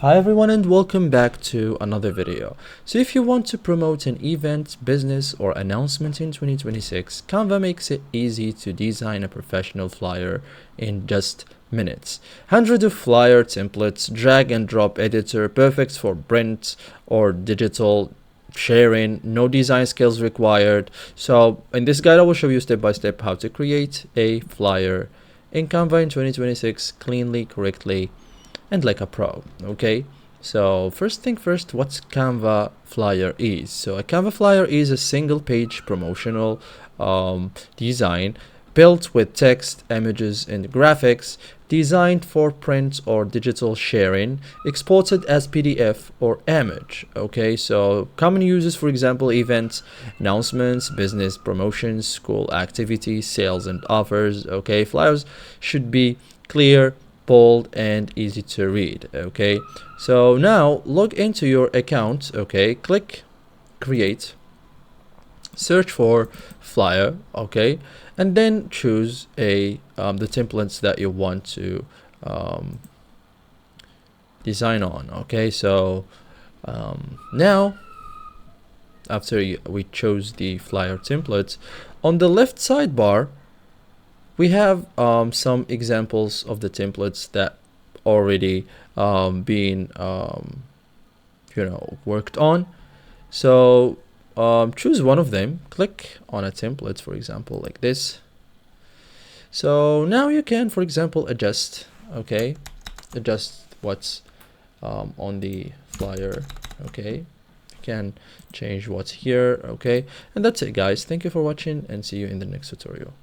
Hi everyone and welcome back to another video. So if you want to promote an event, business or announcement in 2026, Canva makes it easy to design a professional flyer in just minutes. Hundreds of flyer templates, drag and drop editor, perfect for print or digital sharing, no design skills required. So in this guide I will show you step by step how to create a flyer in Canva in 2026 cleanly, correctly, and like a pro. Okay, so first thing first, what's Canva flyer is. So a Canva flyer is a single page promotional design built with text, images and graphics, designed for print or digital sharing, exported as PDF or image. Okay, so common uses, for example, events, announcements, business promotions, school activities, sales and offers. Okay, flyers should be clear, bold and easy to read. Okay, so now log into your account. Okay, click create, search for flyer. Okay, and then choose the templates that you want to design on. Okay, so now after we chose the flyer templates, on the left sidebar we have some examples of the templates that already been worked on. So choose one of them, click on a template, for example like this. So now you can, for example, adjust what's on the flyer. Okay, you can change what's here. Okay, and that's it guys. Thank you for watching and see you in the next tutorial.